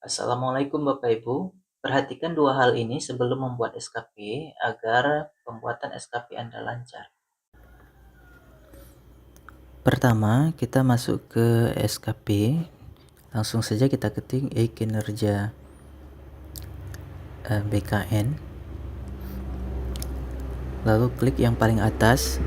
Assalamualaikum Bapak Ibu. Perhatikan dua hal ini sebelum membuat SKP agar pembuatan SKP Anda lancar. Pertama, kita masuk ke SKP. Langsung saja kita ketik kinerja BKN. Lalu klik yang paling atas.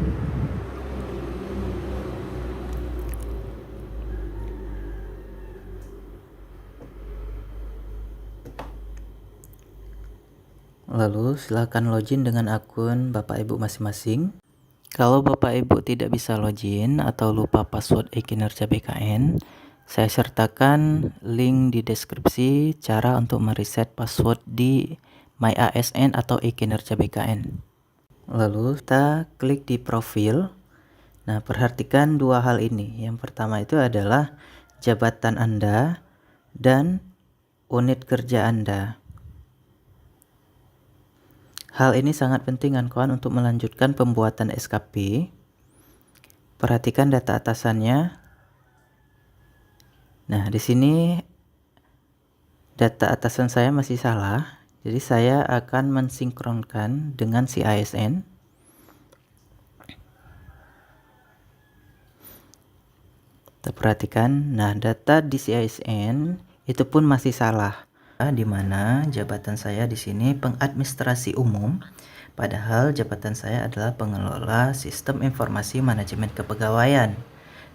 Lalu silakan login dengan akun Bapak Ibu masing-masing. Kalau Bapak Ibu tidak bisa login atau lupa password kinerja BKN, saya sertakan link di deskripsi cara untuk mereset password di MyASN atau kinerja BKN. Lalu kita klik di profil. Nah, perhatikan dua hal ini. Yang pertama itu adalah jabatan Anda dan unit kerja Anda. Hal ini sangat penting kawan untuk melanjutkan pembuatan SKP. Perhatikan data atasannya. Nah, di sini data atasan saya masih salah. Jadi saya akan mensinkronkan dengan si ASN. Kita perhatikan, nah data di si ASN itu pun masih salah. Di mana jabatan saya di sini pengadministrasi umum, padahal jabatan saya adalah pengelola sistem informasi manajemen kepegawaian,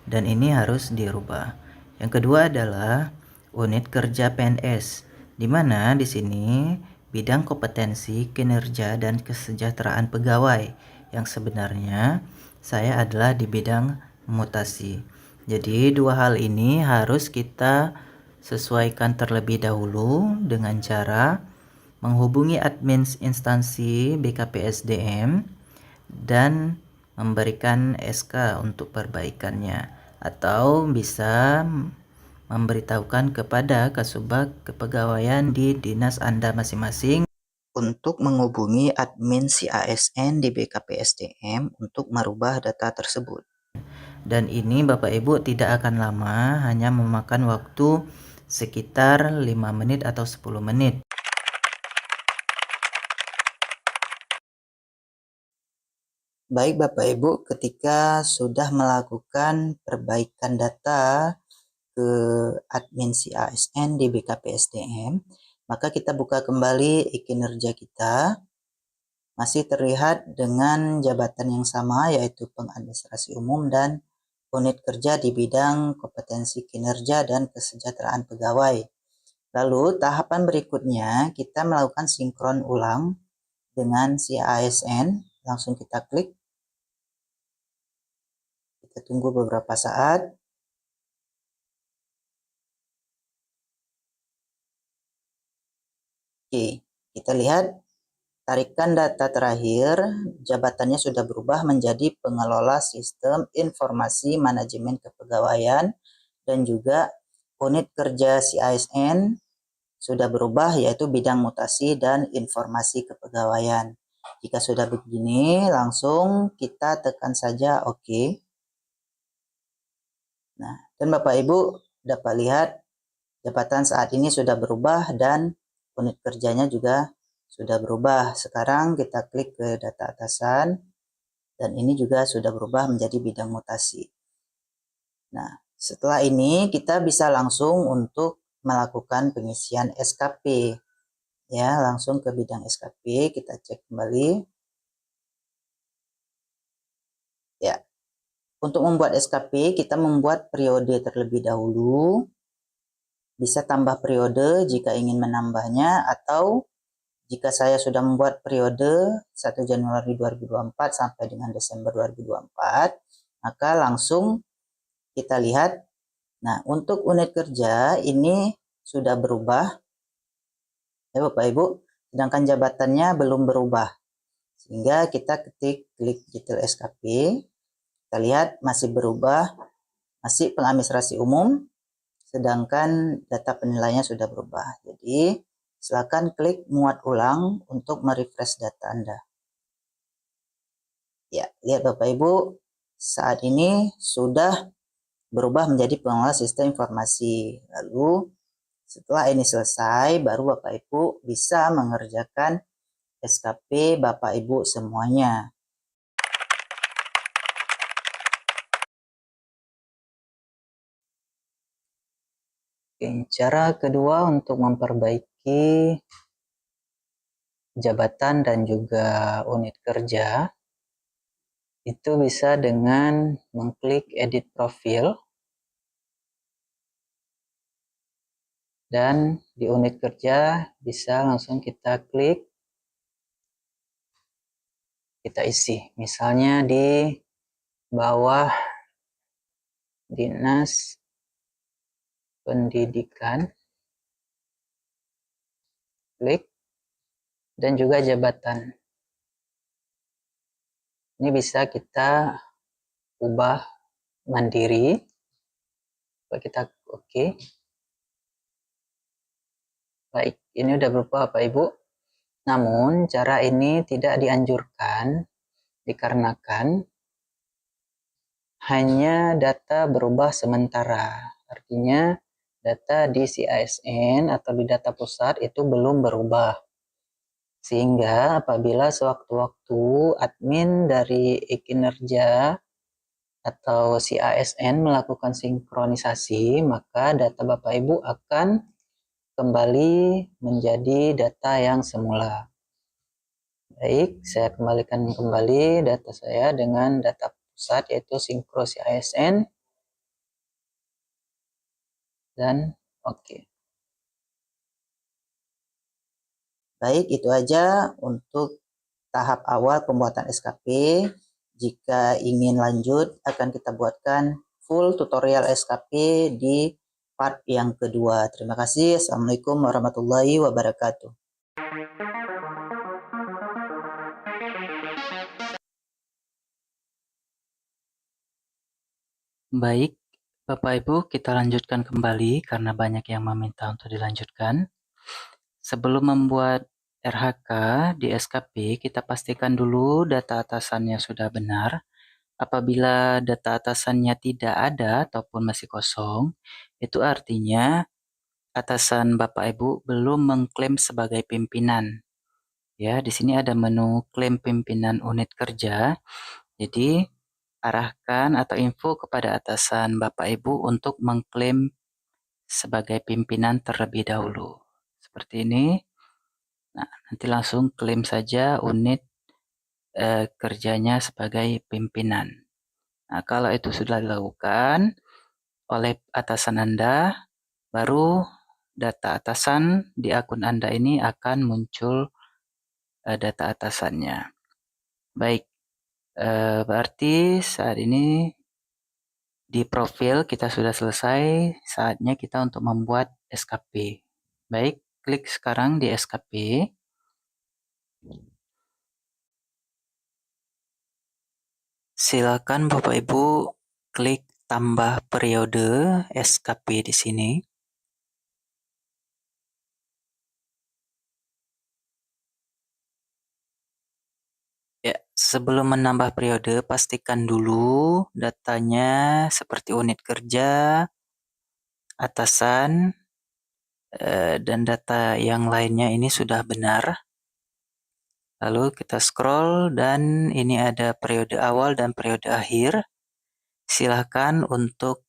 dan ini harus dirubah. Yang kedua adalah unit kerja PNS, di mana di sini bidang kompetensi, kinerja, dan kesejahteraan pegawai, yang sebenarnya saya adalah di bidang mutasi. Jadi dua hal ini harus kita sesuaikan terlebih dahulu dengan cara menghubungi admin instansi BKPSDM dan memberikan SK untuk perbaikannya, atau bisa memberitahukan kepada Kasubag Kepegawaian di dinas Anda masing-masing untuk menghubungi admin si ASN di BKPSDM untuk merubah data tersebut. Dan ini Bapak Ibu tidak akan lama, hanya memakan waktu sekitar 5 menit atau 10 menit. Baik Bapak Ibu, ketika sudah melakukan perbaikan data ke admin si ASN di BKPSDM, maka kita buka kembali kinerja kita. Masih terlihat dengan jabatan yang sama, yaitu pengadministrasi umum dan unit kerja di bidang kompetensi kinerja dan kesejahteraan pegawai. Lalu tahapan berikutnya kita melakukan sinkron ulang dengan si ASN. Langsung kita klik. Kita tunggu beberapa saat. Oke, kita lihat tarikan data terakhir, jabatannya sudah berubah menjadi pengelola sistem informasi manajemen kepegawaian, dan juga unit kerja si ASN sudah berubah, yaitu bidang mutasi dan informasi kepegawaian. Jika sudah begini, langsung kita tekan saja OK. Nah, dan Bapak Ibu dapat lihat jabatan saat ini sudah berubah dan unit kerjanya juga sudah berubah. Sekarang kita klik ke data atasan dan ini juga sudah berubah menjadi bidang mutasi. Nah, setelah ini kita bisa langsung untuk melakukan pengisian SKP. Ya, langsung ke bidang SKP, kita cek kembali. Ya. Untuk membuat SKP, kita membuat periode terlebih dahulu. Bisa tambah periode jika ingin menambahnya, atau jika saya sudah membuat periode 1 Januari 2024 sampai dengan Desember 2024, maka langsung kita lihat. Nah, untuk unit kerja ini sudah berubah. Ya Bapak Ibu, sedangkan jabatannya belum berubah. Sehingga kita klik detail SKP. Kita lihat masih berubah, masih pengadministrasi umum, sedangkan data penilaiannya sudah berubah. Jadi silakan klik muat ulang untuk merefresh data Anda. Ya, lihat Bapak Ibu, saat ini sudah berubah menjadi pengelola sistem informasi. Lalu setelah ini selesai, baru Bapak Ibu bisa mengerjakan SKP Bapak Ibu semuanya. Cara kedua untuk memperbaiki jabatan dan juga unit kerja itu bisa dengan mengklik edit profil, dan di unit kerja bisa langsung kita klik, kita isi. Misalnya di bawah Dinas Pendidikan, klik, dan juga jabatan. Ini bisa kita ubah mandiri. Kita oke. Baik, ini udah berubah Bapak Ibu. Namun cara ini tidak dianjurkan dikarenakan hanya data berubah sementara. Artinya data di CISN atau di data pusat itu belum berubah. Sehingga apabila sewaktu-waktu admin dari e-kinerja atau CISN melakukan sinkronisasi, maka data Bapak Ibu akan kembali menjadi data yang semula. Baik, saya kembalikan kembali data saya dengan data pusat yaitu sinkro CISN, dan oke. Baik, itu aja untuk tahap awal pembuatan SKP. Jika ingin lanjut, akan kita buatkan full tutorial SKP di part yang kedua. Terima kasih. Assalamualaikum warahmatullahi wabarakatuh. Baik, Bapak Ibu, kita lanjutkan kembali karena banyak yang meminta untuk dilanjutkan. Sebelum membuat RHK di SKP, kita pastikan dulu data atasannya sudah benar. Apabila data atasannya tidak ada ataupun masih kosong, itu artinya atasan Bapak Ibu belum mengklaim sebagai pimpinan. Ya, di sini ada menu klaim pimpinan unit kerja. Jadi, arahkan atau info kepada atasan Bapak Ibu untuk mengklaim sebagai pimpinan terlebih dahulu. Seperti ini. Nah, nanti langsung klaim saja unit kerjanya sebagai pimpinan. Nah, kalau itu sudah dilakukan oleh atasan Anda, baru data atasan di akun Anda ini akan muncul data atasannya. Baik, berarti saat ini di profil kita sudah selesai, saatnya kita untuk membuat SKP. Baik, klik sekarang di SKP. Silakan Bapak Ibu klik tambah periode SKP di sini. Ya, sebelum menambah periode, pastikan dulu datanya seperti unit kerja, atasan, dan data yang lainnya ini sudah benar. Lalu kita scroll dan ini ada periode awal dan periode akhir. Silahkan untuk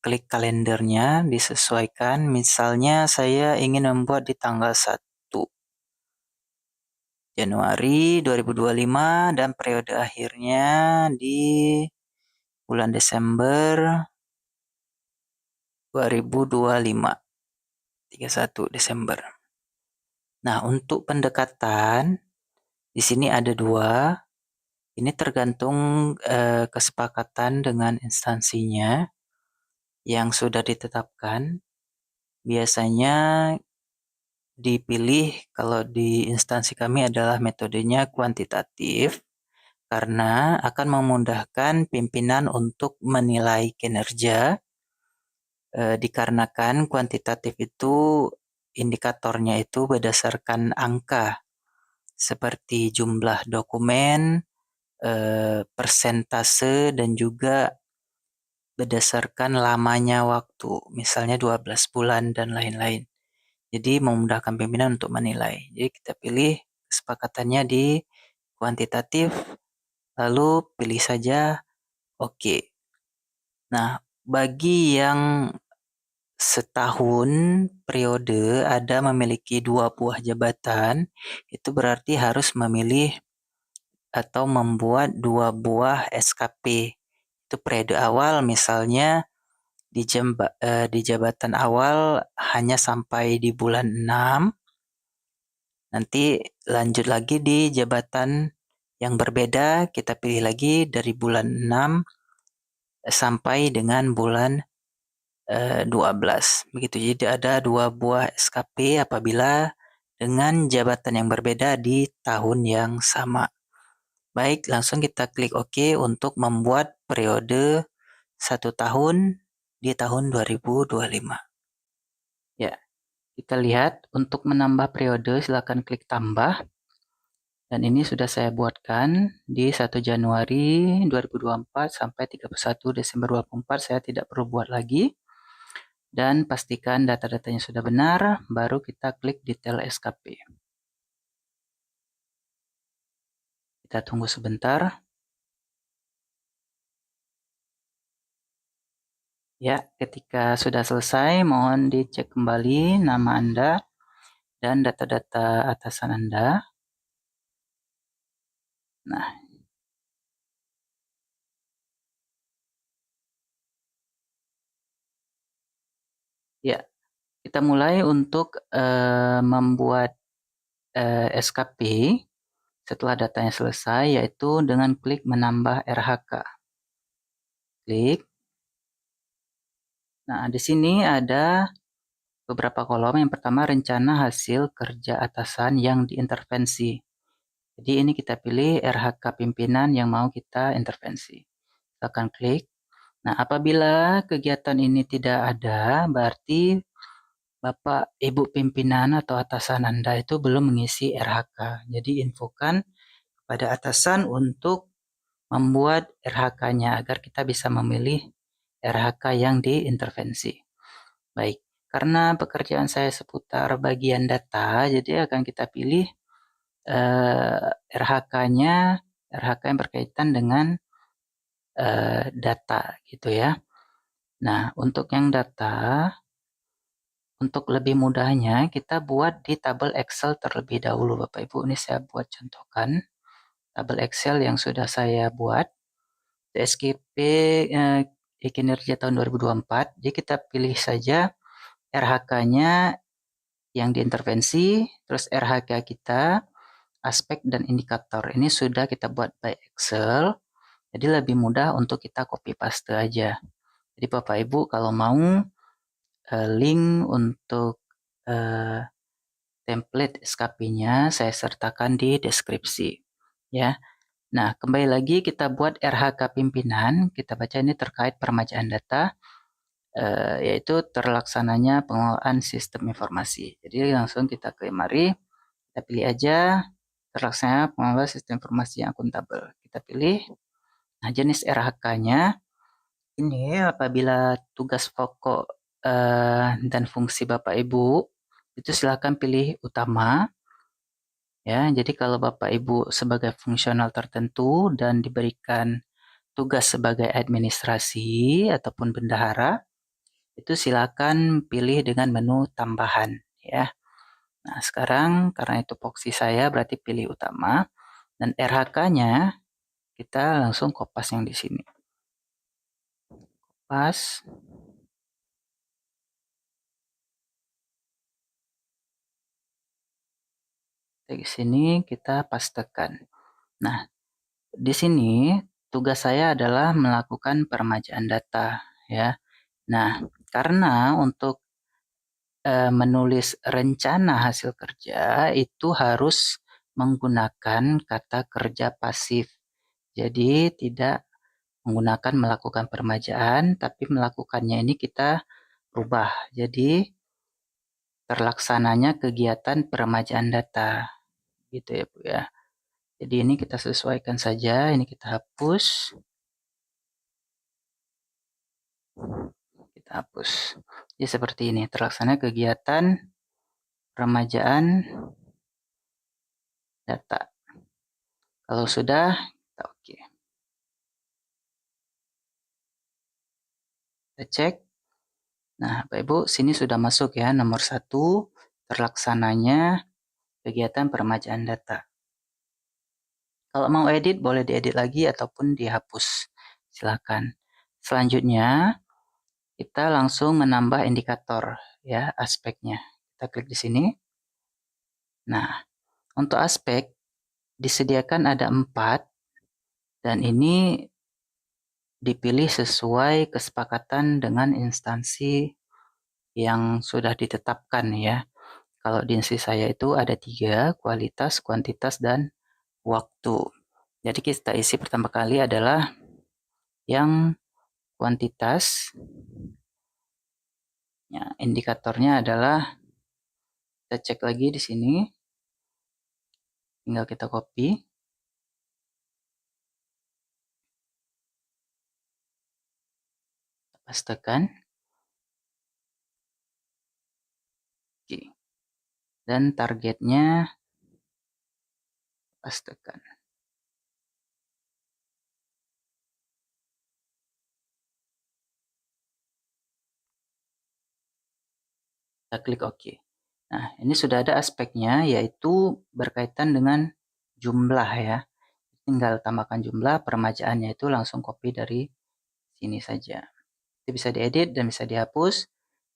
klik kalendernya disesuaikan. Misalnya saya ingin membuat di tanggal 1 Januari 2025 dan periode akhirnya di bulan Desember 2025, 31 Desember. Nah, untuk pendekatan di sini ada 2. Ini tergantung kesepakatan dengan instansinya yang sudah ditetapkan. Biasanya dipilih kalau di instansi kami adalah metodenya kuantitatif karena akan memudahkan pimpinan untuk menilai kinerja, dikarenakan kuantitatif itu indikatornya itu berdasarkan angka seperti jumlah dokumen, persentase, dan juga berdasarkan lamanya waktu, misalnya 12 bulan dan lain-lain. Jadi memudahkan pimpinan untuk menilai. Jadi kita pilih kesepakatannya di kuantitatif, lalu pilih saja oke. Nah, bagi yang setahun periode ada memiliki 2 buah jabatan, itu berarti harus memilih atau membuat 2 buah SKP. Itu periode awal, misalnya di jabatan awal hanya sampai di bulan 6, nanti lanjut lagi di jabatan yang berbeda, kita pilih lagi dari bulan 6 sampai dengan bulan 12. Begitu, jadi ada 2 buah SKP apabila dengan jabatan yang berbeda di tahun yang sama. Baik, langsung kita klik OK untuk membuat periode 1 tahun di tahun 2025. Ya, kita lihat untuk menambah periode silakan klik tambah. Dan ini sudah saya buatkan di 1 Januari 2024 sampai 31 Desember 2024, saya tidak perlu buat lagi. Dan pastikan data-datanya sudah benar, baru kita klik detail SKP. Kita tunggu sebentar. Ya, ketika sudah selesai, mohon dicek kembali nama Anda dan data-data atasan Anda. Nah, ya, kita mulai untuk membuat SKP setelah datanya selesai, yaitu dengan klik menambah RHK. Klik. Nah, di sini ada beberapa kolom. Yang pertama, rencana hasil kerja atasan yang diintervensi. Jadi ini kita pilih RHK pimpinan yang mau kita intervensi. Kita akan klik. Nah, apabila kegiatan ini tidak ada, berarti Bapak Ibu pimpinan atau atasan Anda itu belum mengisi RHK. Jadi infokan pada atasan untuk membuat RHK-nya agar kita bisa memilih RHK yang diintervensi. Baik, karena pekerjaan saya seputar bagian data, jadi akan kita pilih RHK-nya, RHK yang berkaitan dengan data gitu ya. Nah, untuk yang data, untuk lebih mudahnya kita buat di tabel Excel terlebih dahulu Bapak Ibu. Ini saya buat contohkan tabel Excel yang sudah saya buat. TSKP kinerja tahun 2024. Jadi kita pilih saja RHK-nya yang diintervensi, terus RHK kita, aspek dan indikator. Ini sudah kita buat by Excel. Jadi lebih mudah untuk kita copy paste aja. Jadi Bapak Ibu kalau mau link untuk template SKP-nya saya sertakan di deskripsi ya. Nah, kembali lagi kita buat RHK pimpinan, kita baca ini terkait permajaan data yaitu terlaksananya pengelolaan sistem informasi. Jadi langsung kita ke mari, kita pilih aja terlaksana pengelolaan sistem informasi yang akuntabel. Kita pilih. Nah, jenis RHK-nya ini apabila tugas pokok dan fungsi Bapak Ibu itu silakan pilih utama. Ya, jadi kalau Bapak Ibu sebagai fungsional tertentu dan diberikan tugas sebagai administrasi ataupun bendahara, itu silakan pilih dengan menu tambahan ya. Nah, sekarang karena itu proksi saya berarti pilih utama dan RHK-nya kita langsung kopas yang di sini. Kopas. Di sini kita pastekan. Nah, di sini tugas saya adalah melakukan peremajaan data ya. Nah, karena untuk menulis rencana hasil kerja itu harus menggunakan kata kerja pasif. Jadi tidak menggunakan melakukan peremajaan, tapi melakukannya ini kita rubah. Jadi terlaksananya kegiatan peremajaan data. Gitu ya Bu ya. Jadi ini kita sesuaikan saja, ini kita hapus. Kita hapus. Jadi seperti ini, terlaksana kegiatan peremajaan data. Kalau sudah, kita oke. Kita cek. Nah, Bapak Ibu, sini sudah masuk ya, nomor 1, terlaksananya kegiatan peremajaan data. Kalau mau edit, boleh diedit lagi ataupun dihapus. Silakan. Selanjutnya, kita langsung menambah indikator ya, aspeknya. Kita klik di sini. Nah, untuk aspek disediakan ada 4 dan ini dipilih sesuai kesepakatan dengan instansi yang sudah ditetapkan ya. Kalau di instansi saya itu ada 3, kualitas, kuantitas, dan waktu. Jadi kita isi pertama kali adalah yang kuantitas. Ya, indikatornya adalah kita cek lagi di sini. Tinggal kita copy. Pastekan. Oke. Dan targetnya pastekan. Kita klik OK. Nah, ini sudah ada aspeknya, yaitu berkaitan dengan jumlah ya. Tinggal tambahkan jumlah, peremajaannya itu langsung copy dari sini saja. Itu bisa diedit dan bisa dihapus.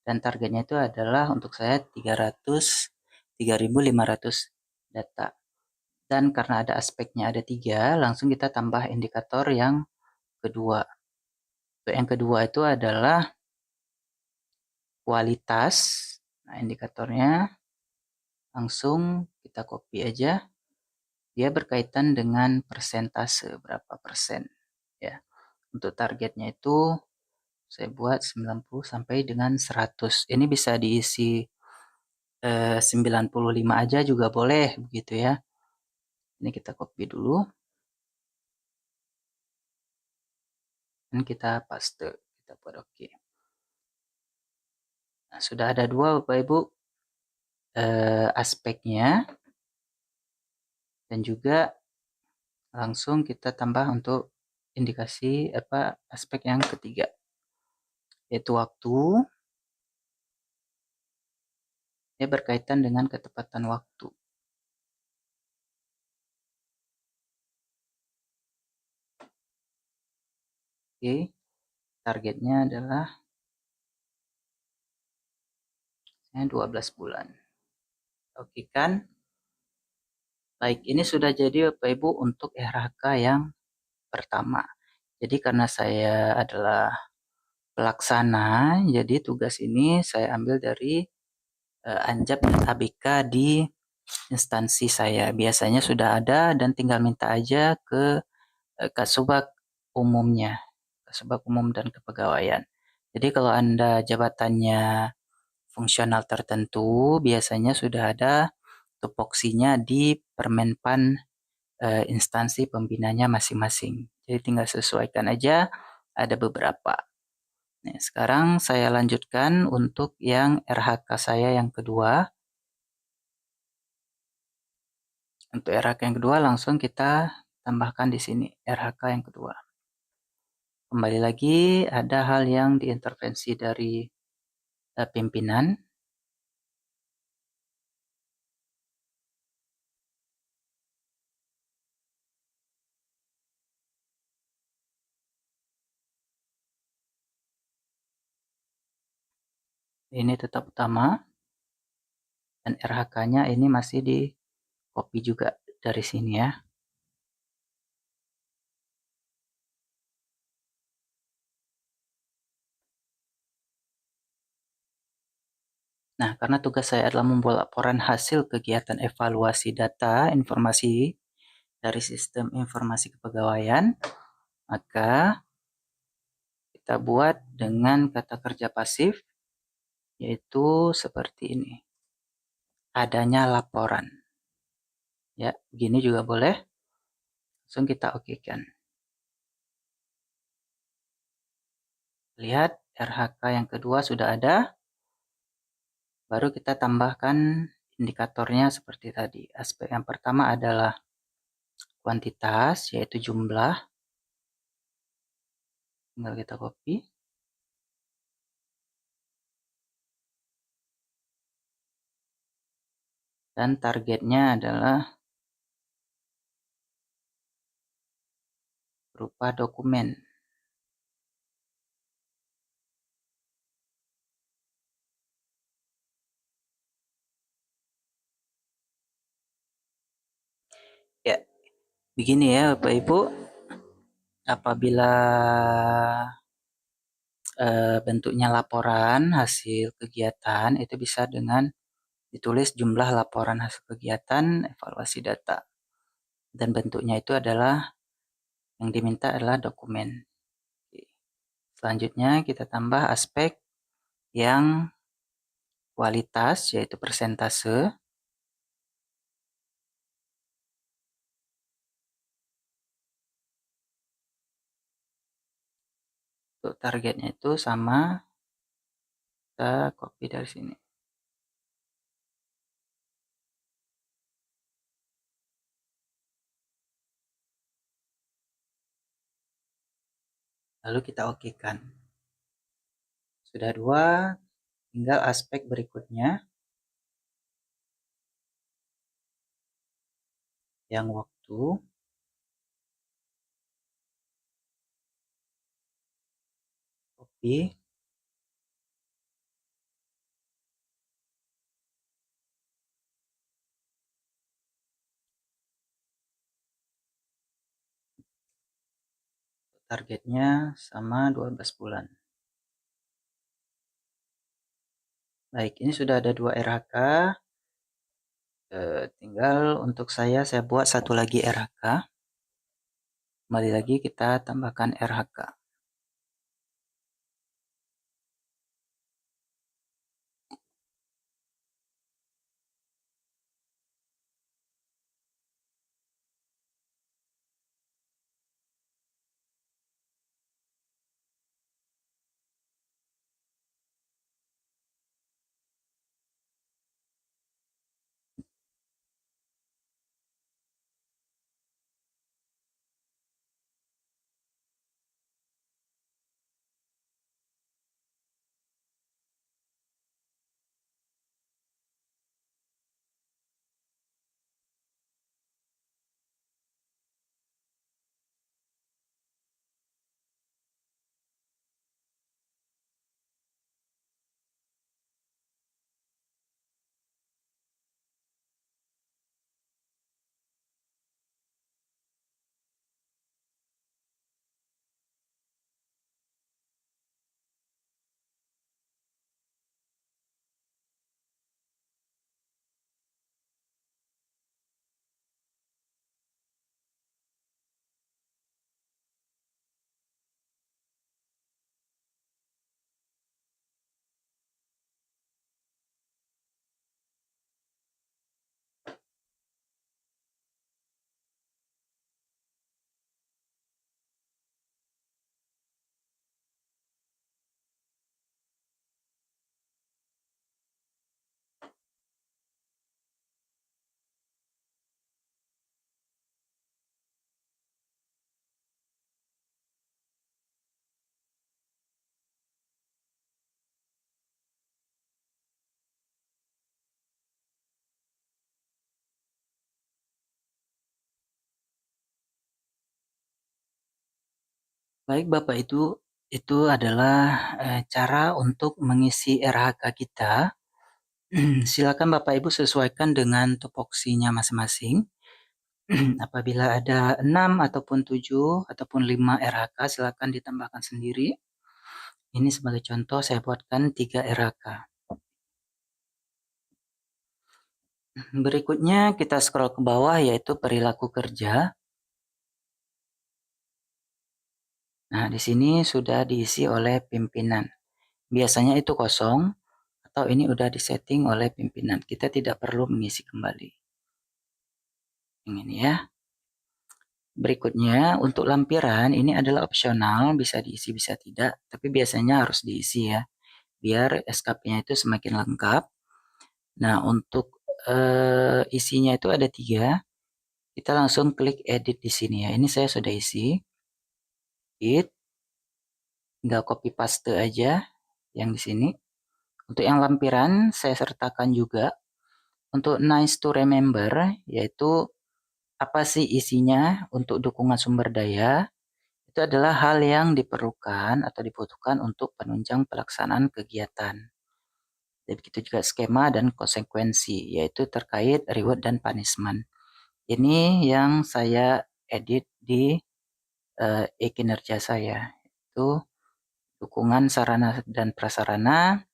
Dan targetnya itu adalah untuk saya 3.500 data. Dan karena ada aspeknya ada 3, langsung kita tambah indikator yang kedua. Untuk yang kedua itu adalah kualitas. Nah, indikatornya langsung kita copy aja. Dia berkaitan dengan persentase, berapa persen ya. Untuk targetnya itu saya buat 90 sampai dengan 100. Ini bisa diisi 95 aja juga boleh begitu ya. Ini kita copy dulu. Dan kita paste, kita buat OK. Nah, sudah ada 2 Bapak Ibu aspeknya. Dan juga langsung kita tambah untuk indikasi aspek yang ketiga, yaitu waktu. Dia berkaitan dengan ketepatan waktu. Oke, targetnya adalah 12 bulan. Oke kan? Baik, ini sudah jadi Bapak Ibu untuk RHK yang pertama. Jadi karena saya adalah pelaksana, jadi tugas ini saya ambil dari Anjap dan ABK di instansi saya. Biasanya sudah ada dan tinggal minta aja ke Kasubag umumnya, Kasubag umum dan kepegawaian. Jadi kalau Anda jabatannya fungsional tertentu, biasanya sudah ada tupoksinya di Permenpan instansi pembinanya masing-masing. Jadi tinggal sesuaikan aja, ada beberapa. Nah, sekarang saya lanjutkan untuk yang RHK saya yang kedua. Untuk RHK yang kedua langsung kita tambahkan di sini RHK yang kedua. Kembali lagi ada hal yang diintervensi dari pimpinan. Ini tetap utama. Dan RHK-nya ini masih di copy juga dari sini ya. Nah, karena tugas saya adalah membuat laporan hasil kegiatan evaluasi data informasi dari sistem informasi kepegawaian, maka kita buat dengan kata kerja pasif, yaitu seperti ini. Adanya laporan. Ya, begini juga boleh. Langsung kita oke-kan. Lihat RHK yang kedua sudah ada. Baru kita tambahkan indikatornya seperti tadi. Aspek yang pertama adalah kuantitas, yaitu jumlah. Tinggal kita copy. Dan targetnya adalah berupa dokumen. Ya, begini ya Bapak Ibu. Apabila bentuknya laporan hasil kegiatan, itu bisa dengan ditulis jumlah laporan hasil kegiatan, evaluasi data. Dan bentuknya itu adalah, yang diminta adalah dokumen. Selanjutnya kita tambah aspek yang kualitas, yaitu persentase. Untuk targetnya itu sama, kita copy dari sini. Lalu kita okekan. Sudah dua, tinggal aspek berikutnya, yang waktu. Copy. Targetnya sama 12 bulan. Baik, ini sudah ada 2 RHK. Tinggal untuk saya buat satu lagi RHK. Kembali lagi kita tambahkan RHK. Baik Bapak, itu adalah cara untuk mengisi RHK kita. Silakan Bapak Ibu sesuaikan dengan tupoksinya masing-masing. Apabila ada 6 ataupun 7 ataupun 5 RHK, silakan ditambahkan sendiri. Ini sebagai contoh saya buatkan 3 RHK. Berikutnya kita scroll ke bawah, yaitu perilaku kerja. Nah, di sini sudah diisi oleh pimpinan. Biasanya itu kosong, atau ini udah disetting oleh pimpinan. Kita tidak perlu mengisi kembali. Yang ini ya. Berikutnya untuk lampiran ini adalah opsional, bisa diisi bisa tidak, tapi biasanya harus diisi ya, biar SKP-nya itu semakin lengkap. Nah untuk isinya itu ada 3, kita langsung klik edit di sini ya. Ini saya sudah isi, edit, tinggal copy paste aja yang di sini. Untuk yang lampiran saya sertakan juga. Untuk nice to remember, yaitu apa sih isinya untuk dukungan sumber daya, itu adalah hal yang diperlukan atau dibutuhkan untuk penunjang pelaksanaan kegiatan. Dan begitu juga skema dan konsekuensi, yaitu terkait reward dan punishment. Ini yang saya edit di e-kinerja saya, itu dukungan sarana dan prasarana,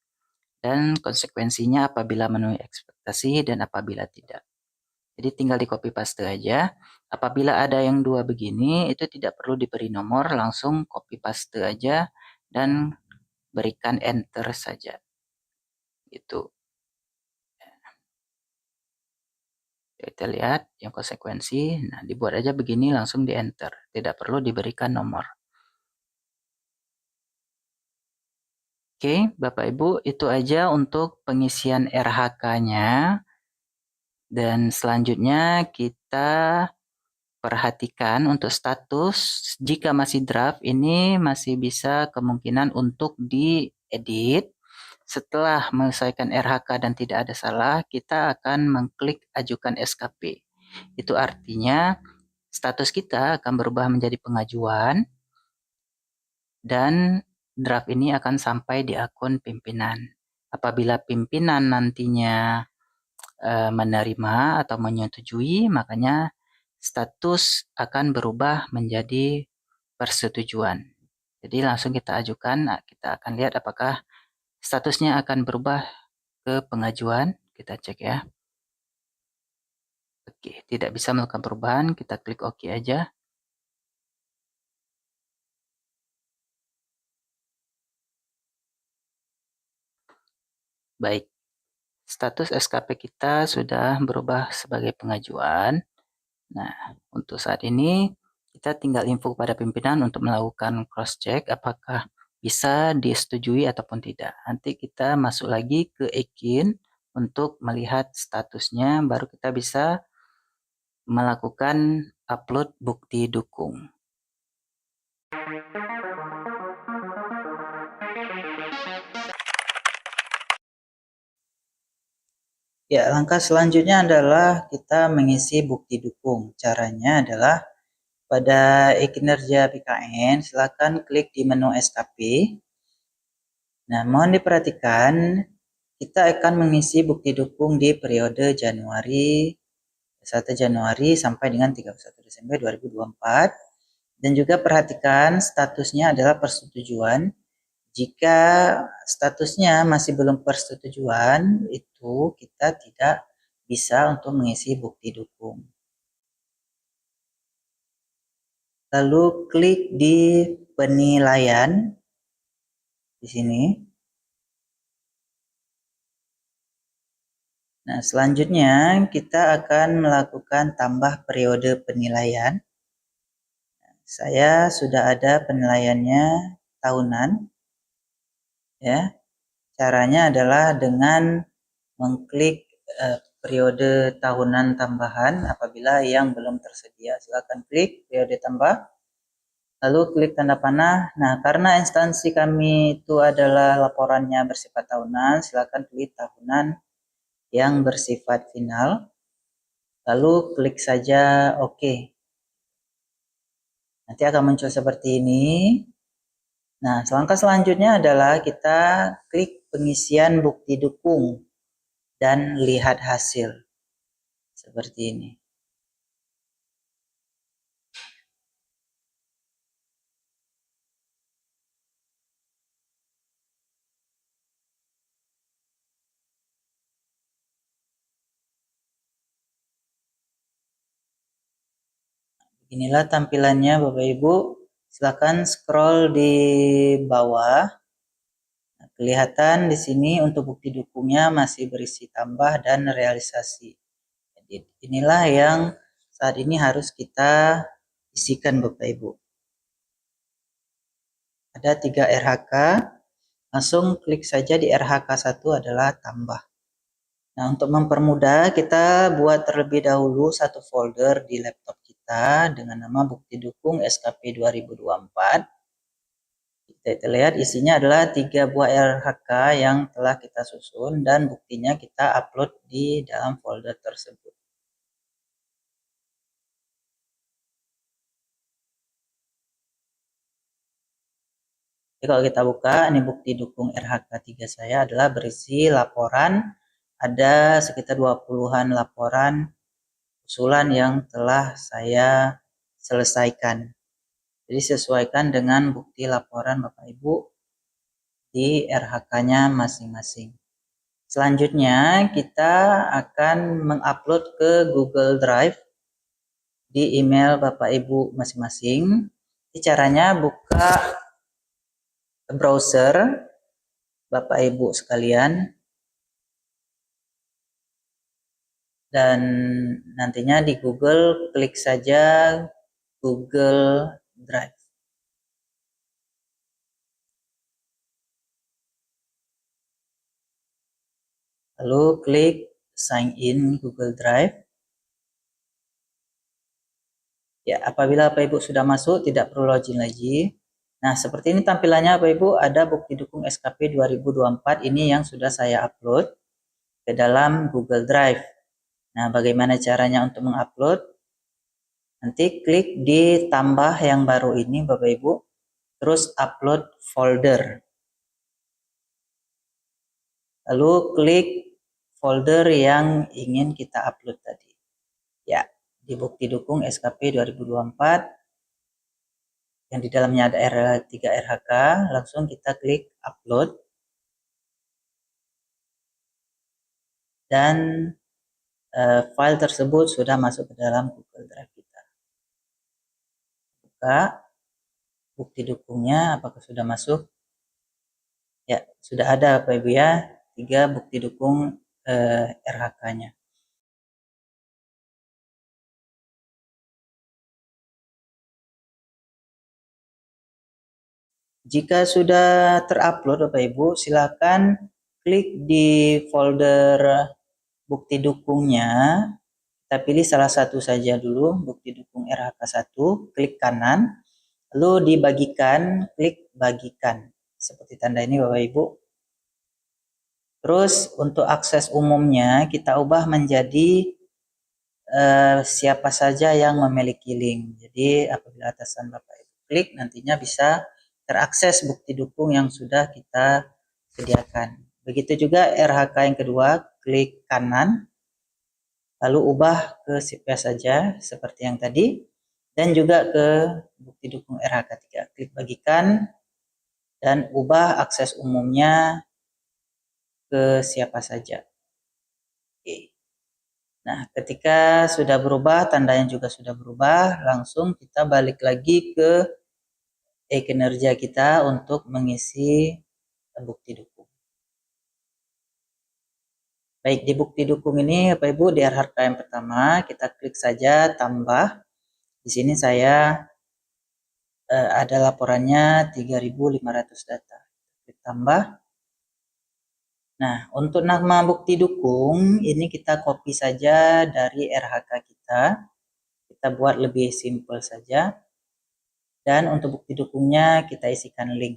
dan konsekuensinya apabila memenuhi ekspektasi dan apabila tidak. Jadi tinggal di copy paste aja. Apabila ada yang 2 begini, itu tidak perlu diberi nomor, langsung copy paste aja dan berikan enter saja. Gitu. Kita lihat yang konsekuensi. Nah, dibuat aja begini langsung di enter. Tidak perlu diberikan nomor. Oke, Bapak Ibu, itu aja untuk pengisian RHK-nya. Dan selanjutnya kita perhatikan untuk status. Jika masih draft, ini masih bisa kemungkinan untuk diedit. Setelah menyelesaikan RHK dan tidak ada salah, kita akan mengklik ajukan SKP. Itu artinya status kita akan berubah menjadi pengajuan dan draft ini akan sampai di akun pimpinan. Apabila pimpinan nantinya menerima atau menyetujui, makanya status akan berubah menjadi persetujuan. Jadi langsung kita ajukan, nah, kita akan lihat apakah statusnya akan berubah ke pengajuan. Kita cek ya. Oke, tidak bisa melakukan perubahan, kita klik OK aja. Baik, status SKP kita sudah berubah sebagai pengajuan. Nah, untuk saat ini kita tinggal info kepada pimpinan untuk melakukan cross check apakah bisa disetujui ataupun tidak. Nanti kita masuk lagi ke Ekin untuk melihat statusnya, baru kita bisa melakukan upload bukti dukung. Ya, langkah selanjutnya adalah kita mengisi bukti dukung. Caranya adalah pada e-kinerja BKN, silakan klik di menu SKP. Nah, mohon diperhatikan, kita akan mengisi bukti dukung di periode Januari 1 Januari sampai dengan 31 Desember 2024. Dan juga perhatikan statusnya adalah persetujuan. Jika statusnya masih belum persetujuan, itu kita tidak bisa untuk mengisi bukti dukung. Lalu klik di penilaian di sini. Nah, selanjutnya kita akan melakukan tambah periode penilaian. Saya sudah ada penilaiannya tahunan. Ya, caranya adalah dengan mengklik periode tahunan tambahan apabila yang belum tersedia. Silakan klik periode tambah, lalu klik tanda panah. Nah, karena instansi kami itu adalah laporannya bersifat tahunan, silakan klik tahunan yang bersifat final, lalu klik saja OK. Nanti akan muncul seperti ini. Nah, langkah selanjutnya adalah kita klik pengisian bukti dukung dan lihat hasil. Seperti ini. Inilah tampilannya Bapak Ibu. Silakan scroll di bawah. Nah, kelihatan di sini untuk bukti dukungnya masih berisi tambah dan realisasi. Jadi inilah yang saat ini harus kita isikan Bapak Ibu. Ada 3 RHK, langsung klik saja di RHK 1 adalah tambah. Nah, untuk mempermudah kita buat terlebih dahulu satu folder di laptop kita dengan nama bukti dukung SKP 2024. Kita lihat isinya adalah 3 buah RHK yang telah kita susun dan buktinya kita upload di dalam folder tersebut. Jadi kalau kita buka, ini bukti dukung RHK 3 saya adalah berisi laporan, ada sekitar 20-an laporan usulan yang telah saya selesaikan. Jadi sesuaikan dengan bukti laporan Bapak Ibu di RHK-nya masing-masing. Selanjutnya kita akan mengupload ke Google Drive di email Bapak Ibu masing-masing. Caranya buka browser Bapak Ibu sekalian dan nantinya di Google klik saja Google Drive. Lalu klik sign in Google Drive. Ya, apabila Bapak Ibu sudah masuk tidak perlu login lagi. Nah, seperti ini tampilannya Bapak Ibu, ada bukti dukung SKP 2024 ini yang sudah saya upload ke dalam Google Drive. Nah, bagaimana caranya untuk mengupload? Nanti klik di tambah yang baru ini Bapak Ibu, terus upload folder. Lalu klik folder yang ingin kita upload tadi. Ya, di bukti dukung SKP 2024 yang di dalamnya ada 3 RHK, langsung kita klik upload. Dan file tersebut sudah masuk ke dalam Google Drive kita. Buka bukti dukungnya, apakah sudah masuk? Ya, sudah ada Bapak Ibu ya, 3 bukti dukung RHK-nya. Jika sudah terupload Bapak Ibu, silakan klik di folder bukti dukungnya. Kita pilih salah satu saja dulu, bukti dukung RHK 1, klik kanan, lalu dibagikan, klik bagikan. Seperti tanda ini Bapak Ibu. Terus untuk akses umumnya kita ubah menjadi siapa saja yang memiliki link. Jadi apabila atasan Bapak Ibu klik, nantinya bisa terakses bukti dukung yang sudah kita sediakan. Begitu juga RHK yang kedua, klik kanan, lalu ubah ke siapa saja seperti yang tadi, dan juga ke bukti dukung RHK 3. Klik bagikan dan ubah akses umumnya ke siapa saja. Oke. Nah, ketika sudah berubah, tandanya juga sudah berubah, langsung kita balik lagi ke e-kinerja kita untuk mengisi bukti dukung. Baik, di bukti dukung ini Bapak Ibu di RHK yang pertama, kita klik saja tambah. Di sini saya ada laporannya 3.500 data. Klik tambah. Nah, untuk nama bukti dukung ini kita copy saja dari RHK kita. Kita buat lebih simpel saja. Dan untuk bukti dukungnya kita isikan link.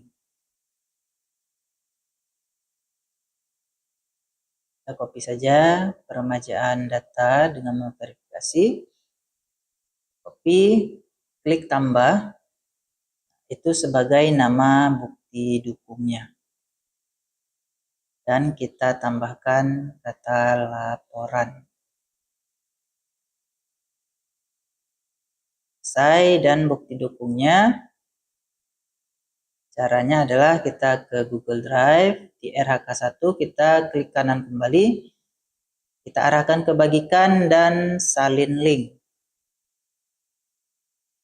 Kita copy saja peremajaan data dengan memverifikasi. Copy, klik tambah. Itu sebagai nama bukti dukungnya. Dan kita tambahkan data laporan. Selesai dan bukti dukungnya. Caranya adalah kita ke Google Drive, di RHK 1 kita klik kanan kembali, kita arahkan ke bagikan dan salin link.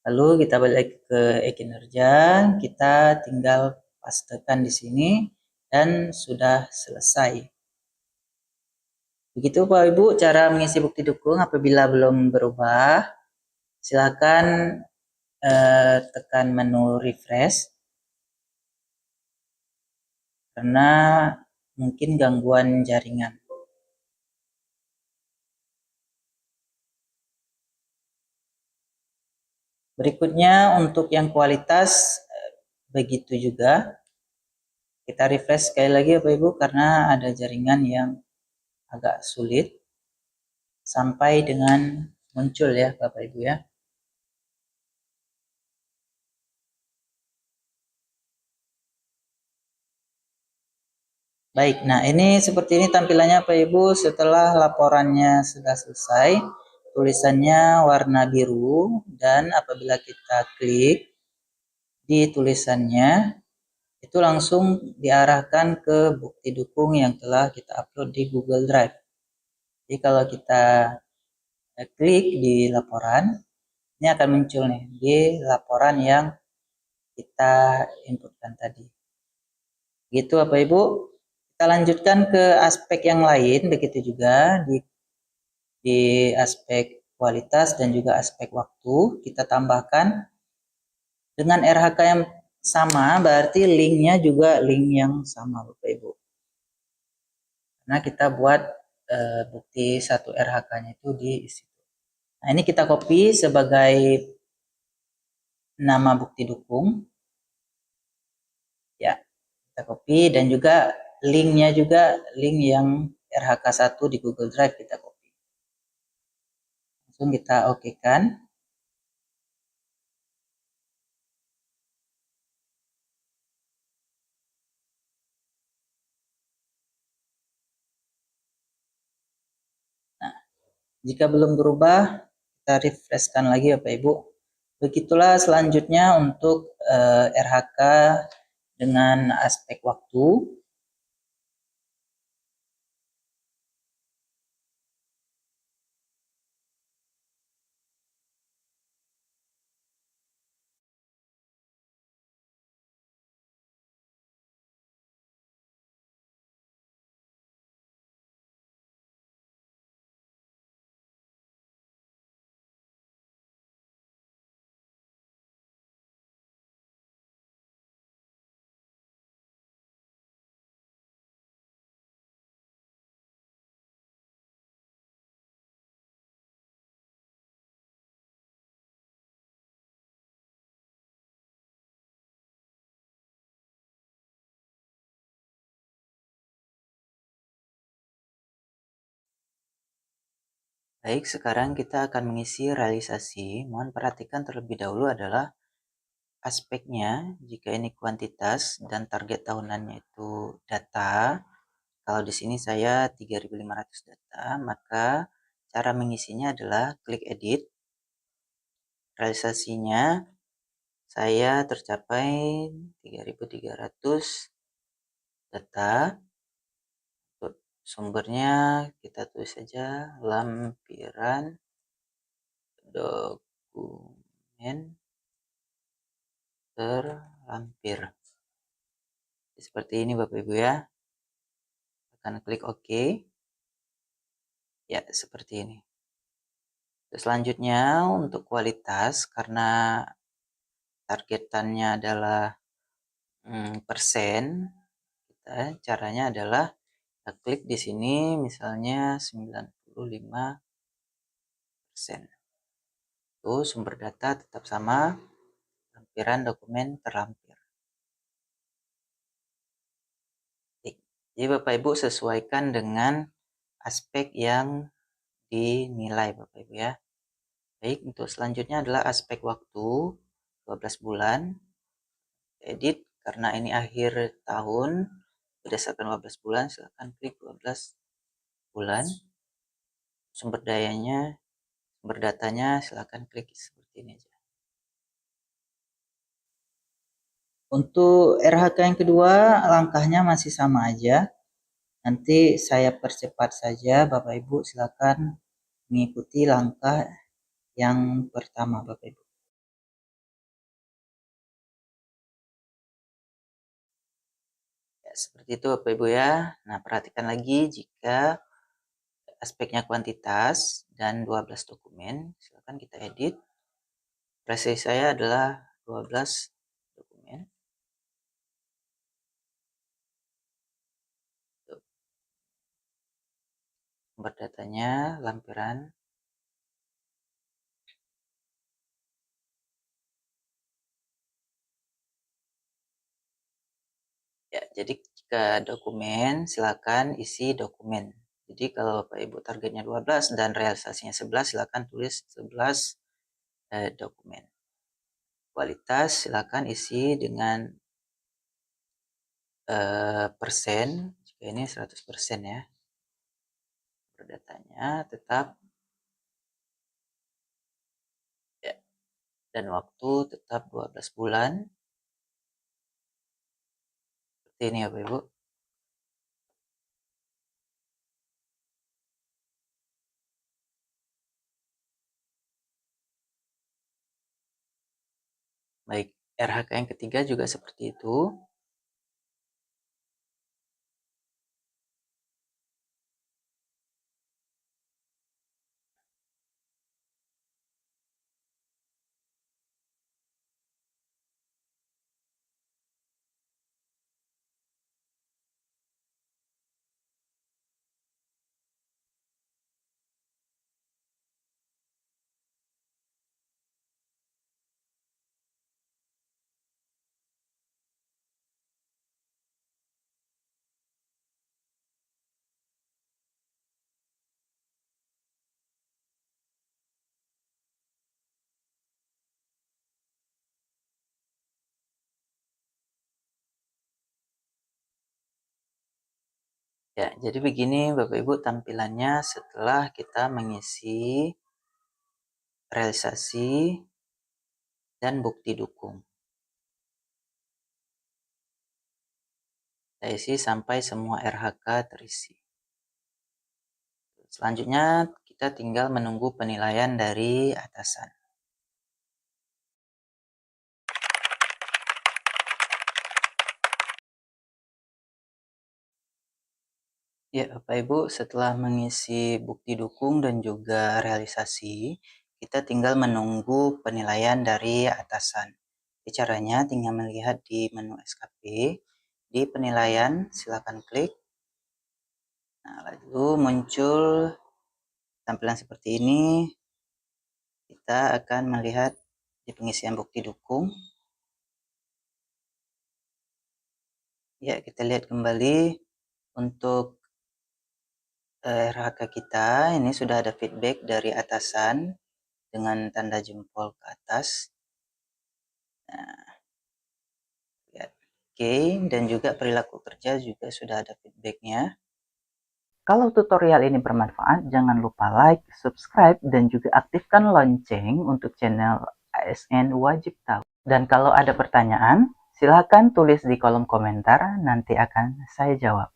Lalu kita balik ke e-kinerja, kita tinggal pastekan di sini dan sudah selesai. Begitu Bapak Ibu cara mengisi bukti dukung. Apabila belum berubah, silakan tekan menu refresh karena mungkin gangguan jaringan. Berikutnya untuk yang kualitas begitu juga. Kita refresh sekali lagi Bapak Ibu karena ada jaringan yang agak sulit sampai dengan muncul ya Bapak Ibu ya. Baik, nah ini seperti ini tampilannya Bapak Ibu setelah laporannya sudah selesai. Tulisannya warna biru dan apabila kita klik di tulisannya itu langsung diarahkan ke bukti dukung yang telah kita upload di Google Drive. Jadi kalau kita klik di laporan, ini akan muncul nih di laporan yang kita inputkan tadi. Gitu Bapak Ibu. Kita lanjutkan ke aspek yang lain, begitu juga di aspek kualitas dan juga aspek waktu. Kita tambahkan dengan RHK yang sama, berarti linknya juga link yang sama Bapak Ibu. Karena kita buat bukti satu RHK-nya itu di situ. Nah ini kita copy sebagai nama bukti dukung. Ya, kita copy dan juga linknya juga link yang RHK1 di Google Drive kita copy. Langsung kita oke kan. Nah, jika belum berubah, kita refreshkan lagi Bapak Ibu. Begitulah selanjutnya untuk RHK dengan aspek waktu. Baik, sekarang kita akan mengisi realisasi. Mohon perhatikan terlebih dahulu adalah aspeknya. Jika ini kuantitas dan target tahunannya itu data, kalau di sini saya 3.500 data, maka cara mengisinya adalah klik edit. Realisasinya saya tercapai 3.300 data. Untuk sumbernya kita tulis saja lampiran dokumen terlampir. Seperti ini Bapak Ibu ya. Akan klik OK. Ya, seperti ini. Selanjutnya untuk kualitas, karena targetannya adalah persen, caranya adalah kita klik di sini misalnya 95%. Itu sumber data tetap sama, lampiran dokumen terlampir. Jadi Bapak Ibu sesuaikan dengan aspek yang dinilai Bapak Ibu ya. Baik, untuk selanjutnya adalah aspek waktu 12 bulan. Edit karena ini akhir tahun berdasarkan 12 bulan, silahkan klik 12 bulan. Sumber datanya silahkan klik seperti ini aja. Untuk RHK yang kedua langkahnya masih sama aja. Nanti saya percepat saja Bapak Ibu, silakan mengikuti langkah yang pertama Bapak Ibu. Ya, seperti itu Bapak Ibu ya. Nah, perhatikan lagi jika aspeknya kuantitas dan 12 dokumen, silakan kita edit. Presis saya adalah 12 dokumen. Sumber datanya lampiran. Ya, jadi jika dokumen, silakan isi dokumen. Jadi kalau Bapak Ibu targetnya 12 dan realisasinya 11, silakan tulis 11 dokumen. Kualitas silakan isi dengan persen, jika ini 100% ya. Datanya tetap ya, dan waktu tetap 12 bulan. Seperti ini ya Bapak Ibu. Baik, RHK yang ketiga juga seperti itu. Ya, jadi begini Bapak Ibu tampilannya setelah kita mengisi realisasi dan bukti dukung. Kita isi sampai semua RHK terisi. Selanjutnya kita tinggal menunggu penilaian dari atasan. Ya, Bapak Ibu, setelah mengisi bukti dukung dan juga realisasi, kita tinggal menunggu penilaian dari atasan. Jadi caranya tinggal melihat di menu SKP, di penilaian silakan klik. Nah, lalu muncul tampilan seperti ini. Kita akan melihat di pengisian bukti dukung. Ya, kita lihat kembali untuk RHK kita. Ini sudah ada feedback dari atasan dengan tanda jempol ke atas. Nah, lihat. Oke, dan juga perilaku kerja juga sudah ada feedbacknya. Kalau tutorial ini bermanfaat, jangan lupa like, subscribe, dan juga aktifkan lonceng untuk channel ASN Wajib Tahu. Dan kalau ada pertanyaan, silakan tulis di kolom komentar, nanti akan saya jawab.